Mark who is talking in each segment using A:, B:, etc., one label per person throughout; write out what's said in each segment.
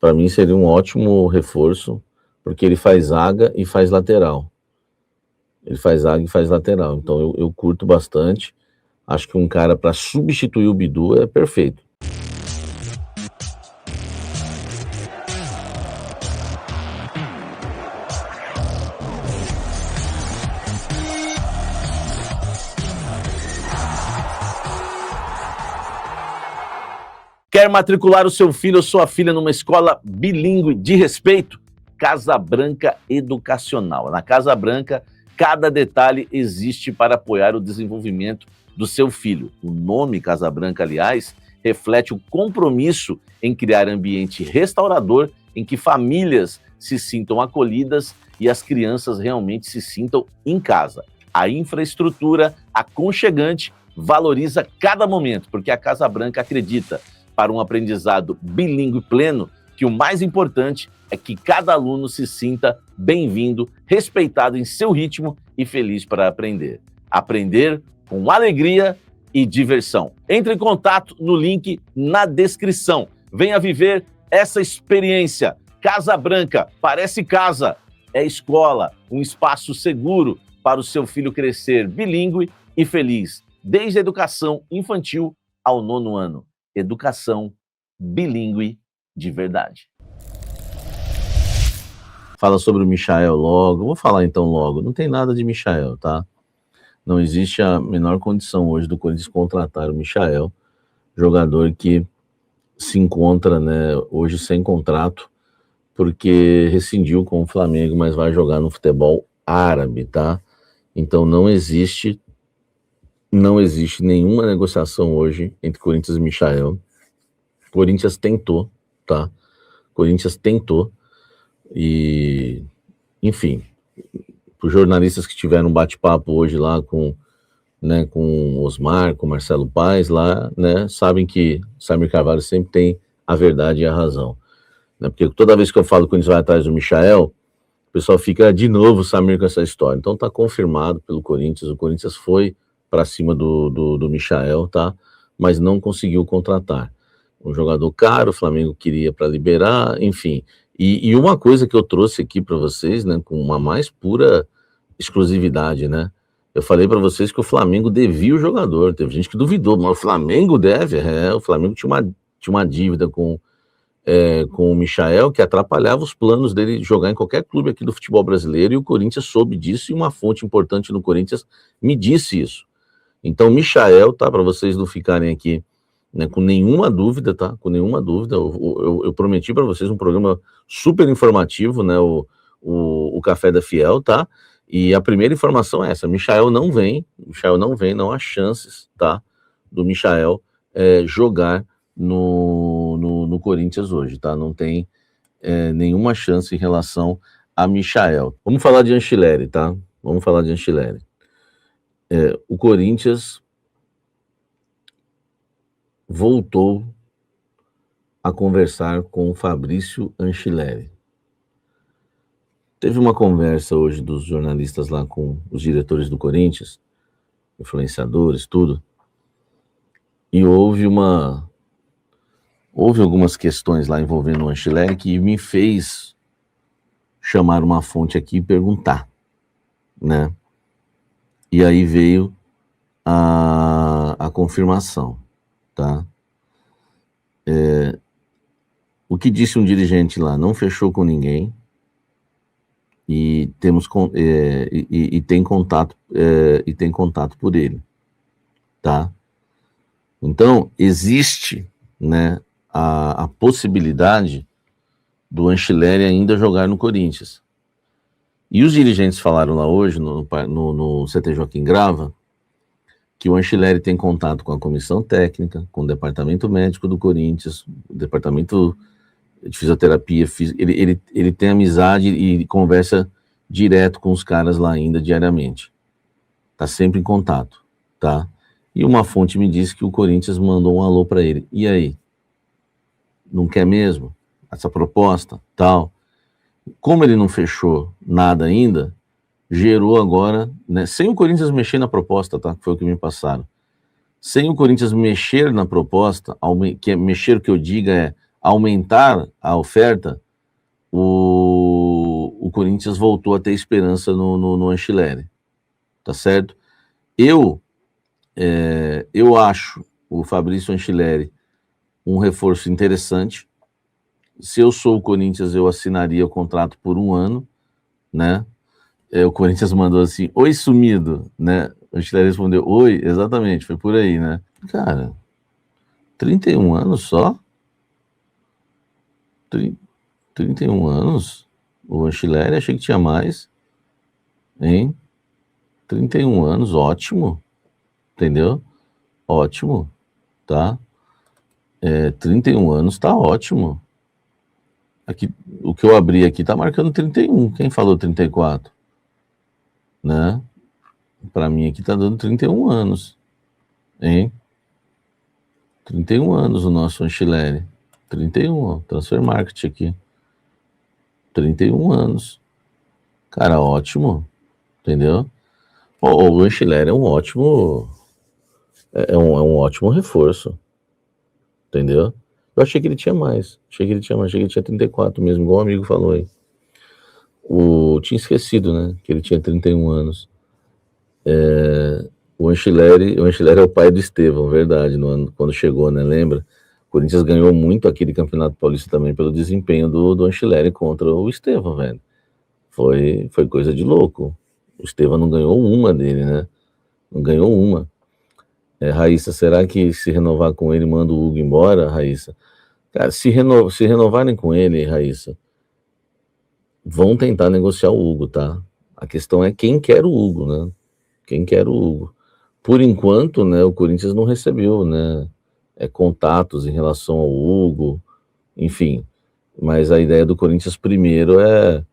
A: Para mim seria um ótimo reforço, porque ele faz zaga e faz lateral. Ele faz zaga e faz lateral. Então eu curto bastante. Acho que um cara para substituir o Bidu é perfeito. Quer matricular o seu filho ou sua filha numa escola bilíngue de respeito? Casa Branca Educacional. Na Casa Branca, cada detalhe existe para apoiar o desenvolvimento do seu filho. O nome Casa Branca, aliás, reflete o compromisso em criar ambiente restaurador em que famílias se sintam acolhidas e as crianças realmente se sintam em casa. A infraestrutura aconchegante valoriza cada momento, porque a Casa Branca acredita, para um aprendizado bilíngue pleno, que o mais importante é que cada aluno se sinta bem-vindo, respeitado em seu ritmo e feliz para aprender. Aprender com alegria e diversão. Entre em contato no link na descrição. Venha viver essa experiência. Casa Branca, parece casa, é escola, um espaço seguro para o seu filho crescer bilíngue e feliz, desde a educação infantil ao 9º ano. Educação bilíngue de verdade. Fala sobre o Michael logo. Vou falar então logo. Não tem nada de Michael, tá? Não existe a menor condição hoje do Corinthians contratar o Michael, jogador que se encontra, né, hoje sem contrato, porque rescindiu com o Flamengo, mas vai jogar no futebol árabe, tá? Então não existe nenhuma negociação hoje entre Corinthians e Michael. Corinthians tentou, tá? Corinthians tentou e, enfim, os jornalistas que tiveram um bate-papo hoje lá com o Osmar, com o Marcelo Paes lá, né, sabem que Samir Carvalho sempre tem a verdade e a razão, né? Porque toda vez que eu falo que o Corinthians vai atrás do Michael, o pessoal fica de novo Samir com essa história. Então tá confirmado pelo Corinthians, o Corinthians foi para cima do Michael, tá? Mas não conseguiu contratar. Um jogador caro, o Flamengo queria para liberar, enfim. E uma coisa que eu trouxe aqui para vocês, né, com uma mais pura exclusividade, né? Eu falei para vocês que o Flamengo devia o jogador. Teve gente que duvidou, mas o Flamengo deve? O Flamengo tinha uma dívida com o Michael que atrapalhava os planos dele jogar em qualquer clube aqui do futebol brasileiro, e o Corinthians soube disso, e uma fonte importante no Corinthians me disse isso. Então, Michael, tá? Para vocês não ficarem aqui, né, com nenhuma dúvida, tá? Com nenhuma dúvida. Eu prometi para vocês um programa super informativo, né? O Café da Fiel, tá? E a primeira informação é essa: Michael não vem, não há chances, tá? Do Michael jogar no Corinthians hoje, tá? Não tem nenhuma chance em relação a Michael. Vamos falar de Ancelotti, tá? Vamos falar de Ancelotti. O Corinthians voltou a conversar com o Fabrício Ancelotti. Teve uma conversa hoje dos jornalistas lá com os diretores do Corinthians, influenciadores, tudo, e houve algumas questões lá envolvendo o Ancelotti que me fez chamar uma fonte aqui e perguntar, né? E aí veio a confirmação, tá? O que disse um dirigente lá: não fechou com ninguém e tem contato por ele, tá? Então existe, né, a possibilidade do Ancelotti ainda jogar no Corinthians. E os dirigentes falaram lá hoje, no CT Joaquim Grava, que o Ancelotti tem contato com a comissão técnica, com o departamento médico do Corinthians, o departamento de fisioterapia, ele tem amizade e conversa direto com os caras lá ainda diariamente. Tá sempre em contato, tá? E uma fonte me disse que o Corinthians mandou um alô para ele. E aí? Não quer mesmo essa proposta, tal? Como ele não fechou nada ainda, gerou agora, né, sem o Corinthians mexer na proposta, tá? Que foi o que me passaram. Sem o Corinthians mexer na proposta, mexer, o que eu diga, aumentar a oferta, o Corinthians voltou a ter esperança no Anchilleri, tá certo? Eu acho o Fabrício Anchilleri um reforço interessante. Se eu sou o Corinthians, eu assinaria o contrato por 1 ano, né? O Corinthians mandou assim, oi, sumido, né? O Anchilleri respondeu, oi, exatamente, foi por aí, né? Cara, 31 anos só? 31 anos? O Anchilleri, achei que tinha mais, hein? 31 anos, ótimo, entendeu? Ótimo, tá? 31 anos tá ótimo. Aqui, o que eu abri aqui tá marcando 31. Quem falou 34? Né? Para mim aqui tá dando 31 anos, hein? 31 anos o nosso Anchilleri. 31, ó, Transfer Market aqui. 31 anos. Cara, ótimo, entendeu? O Anchilleri é um ótimo é um ótimo reforço, entendeu? Eu achei que ele tinha mais. Achei que ele tinha 34 mesmo, igual o amigo falou aí. Tinha esquecido, né? Que ele tinha 31 anos. O Anchilleri é o pai do Estevão, verdade, no ano, quando chegou, né? Lembra? O Corinthians ganhou muito aquele Campeonato Paulista também pelo desempenho do Anchilleri contra o Estevão, velho. Foi coisa de louco. O Estevão não ganhou uma dele, né? Não ganhou uma. Raíssa, será que se renovar com ele manda o Hugo embora, Raíssa? Cara, se renovarem com ele, Raíssa, vão tentar negociar o Hugo, tá? A questão é quem quer o Hugo, né? Quem quer o Hugo. Por enquanto, né, o Corinthians não recebeu, né, contatos em relação ao Hugo, enfim. Mas a ideia do Corinthians primeiro é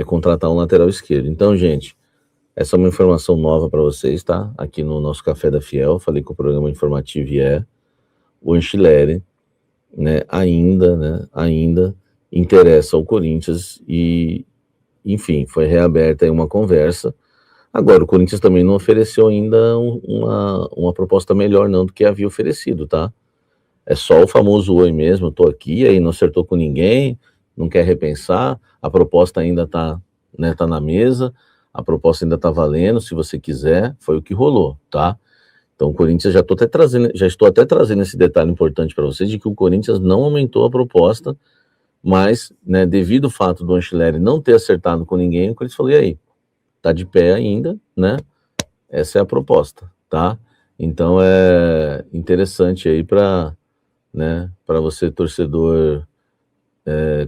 A: contratar um lateral esquerdo. Então, gente, essa é uma informação nova para vocês, tá? Aqui no nosso Café da Fiel, falei que o programa informativo o Anchilleri, né, ainda interessa ao Corinthians e, enfim, foi reaberta aí uma conversa. Agora, o Corinthians também não ofereceu ainda uma proposta melhor não do que havia oferecido, tá? É só o famoso oi mesmo, eu tô aqui, aí não acertou com ninguém, não quer repensar, a proposta ainda tá, né, tá na mesa, a proposta ainda tá valendo, se você quiser, foi o que rolou, tá? Então o Corinthians, já estou até trazendo esse detalhe importante para vocês, de que o Corinthians não aumentou a proposta, mas, né, devido ao fato do Anchilleri não ter acertado com ninguém, o Corinthians falou, e aí? Tá de pé ainda, né? Essa é a proposta, tá? Então é interessante aí para, né, para você torcedor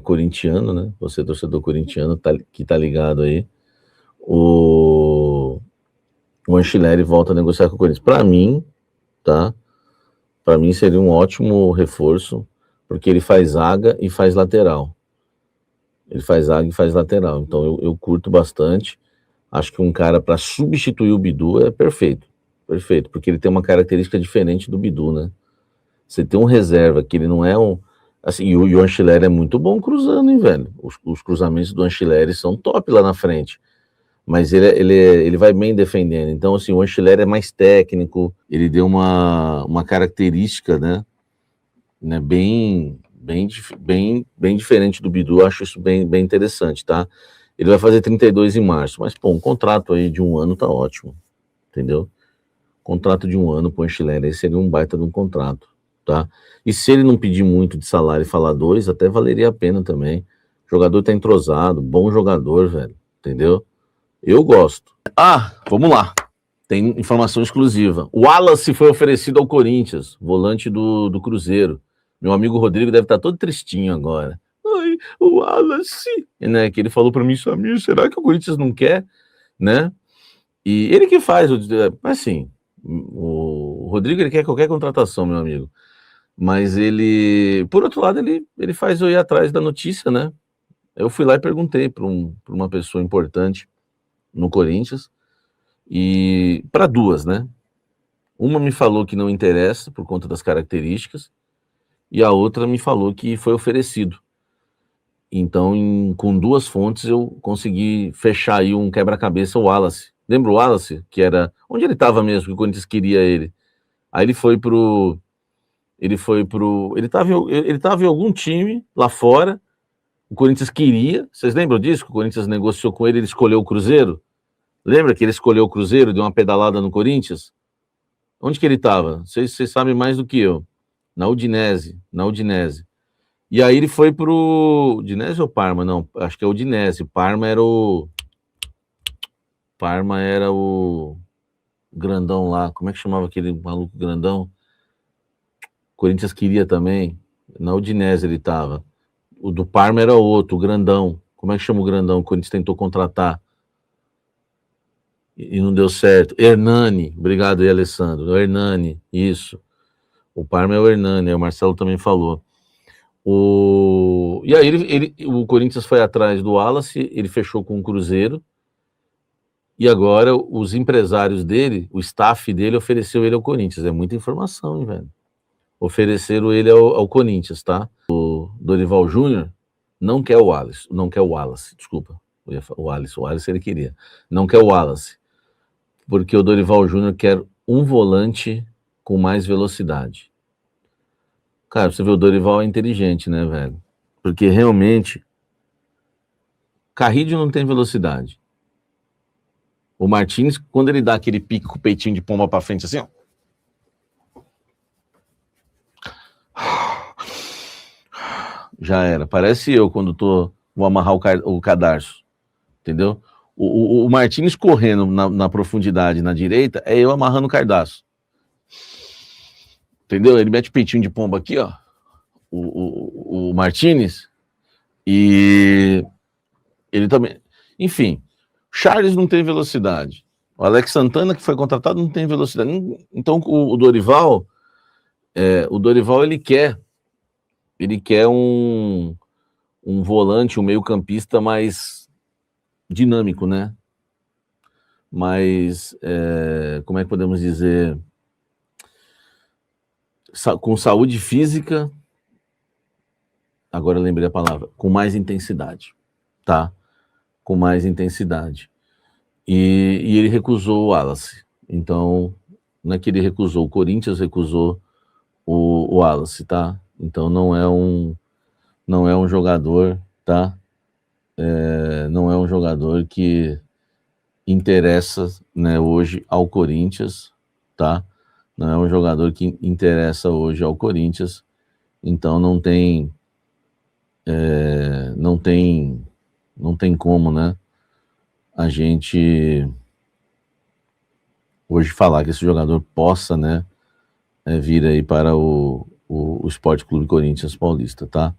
A: corintiano, né? Você torcedor corintiano que tá ligado aí, o Anchilleri volta a negociar com o Corinthians. Para mim, tá? Para mim seria um ótimo reforço, porque ele faz zaga e faz lateral. Ele faz zaga e faz lateral. Então eu curto bastante. Acho que um cara para substituir o Bidu é perfeito. Perfeito, porque ele tem uma característica diferente do Bidu, né? Você tem um reserva que ele não é um. Assim, e o Anchilleri é muito bom cruzando, hein, velho? Os cruzamentos do Anchilleri são top lá na frente. Mas ele vai bem defendendo. Então, assim, o Anchilleri é mais técnico, ele deu uma característica, né bem diferente do Bidu. Eu acho isso bem interessante, tá? Ele vai fazer 32 em março, mas, pô, um contrato aí de 1 ano tá ótimo, entendeu? Contrato de 1 ano pro Anchilleri, aí seria um baita de um contrato, tá? E se ele não pedir muito de salário e falar 2, até valeria a pena também. O jogador tá entrosado, bom jogador, velho, entendeu? Eu gosto. Vamos lá. Tem informação exclusiva. O Wallace foi oferecido ao Corinthians, volante do Cruzeiro. Meu amigo Rodrigo deve estar todo tristinho agora. Ai, o Wallace, né? Que ele falou para mim, Samir, será que o Corinthians não quer, né? E ele que faz, assim, o Rodrigo ele quer qualquer contratação, meu amigo. Mas ele, por outro lado, ele faz eu ir atrás da notícia, né? Eu fui lá e perguntei para uma pessoa importante no Corinthians, e para duas, né? Uma me falou que não interessa por conta das características, e a outra me falou que foi oferecido. Então, com duas fontes, eu consegui fechar aí um quebra-cabeça, o Wallace. Lembra o Wallace? Que era onde ele estava mesmo, que o Corinthians queria ele. Aí ele foi pro Ele foi pro. Ele tava em algum time lá fora. O Corinthians queria. Vocês lembram disso? Que o Corinthians negociou com ele, ele escolheu o Cruzeiro? Lembra que ele escolheu o Cruzeiro, deu uma pedalada no Corinthians? Onde que ele estava? Vocês sabem mais do que eu. Na Udinese. Na Udinese. E aí ele foi pro. Udinese ou Parma? Não, acho que é Udinese. Parma era o. Parma era o grandão lá. Como é que chamava aquele maluco grandão? Corinthians queria também. Na Udinese ele estava. O do Parma era outro, o grandão. Como é que chama o grandão? O Corinthians tentou contratar e não deu certo. Hernani, obrigado aí, Alessandro. O Hernani, isso. O Parma é o Hernani, o Marcelo também falou. E aí o Corinthians foi atrás do Wallace, ele fechou com o Cruzeiro, e agora os empresários dele, o staff dele, ofereceu ele ao Corinthians. É muita informação, hein, velho? Ofereceram ele ao Corinthians, tá? O Dorival Júnior não quer o Wallace, desculpa. O Wallace ele queria. Não quer o Wallace, porque o Dorival Júnior quer um volante com mais velocidade. Cara, você vê, o Dorival é inteligente, né, velho? Porque realmente, Carrillo não tem velocidade. O Martins, quando ele dá aquele pique com o peitinho de pomba pra frente, assim, ó. Já era. Parece eu quando vou amarrar o cadarço. Entendeu? O Martins correndo na profundidade na direita é eu amarrando o cardaço. Entendeu? Ele mete o peitinho de pomba aqui, ó. O Martins. E ele também. Enfim, Charles não tem velocidade. O Alex Santana, que foi contratado, não tem velocidade. Então, o Dorival, ele quer um volante, um meio-campista mais dinâmico, né? Mas, como é que podemos dizer? Com saúde física, agora eu lembrei a palavra, com mais intensidade, tá? Com mais intensidade. E ele recusou o Wallace. Então, não é que ele recusou, o Corinthians recusou o Wallace, tá? Então não é um jogador, tá? Não é um jogador que interessa, né, hoje ao Corinthians, tá? Não é um jogador que interessa hoje ao Corinthians, então não tem como, né, a gente hoje falar que esse jogador possa, né, vir aí para o Sport Clube Corinthians Paulista, tá?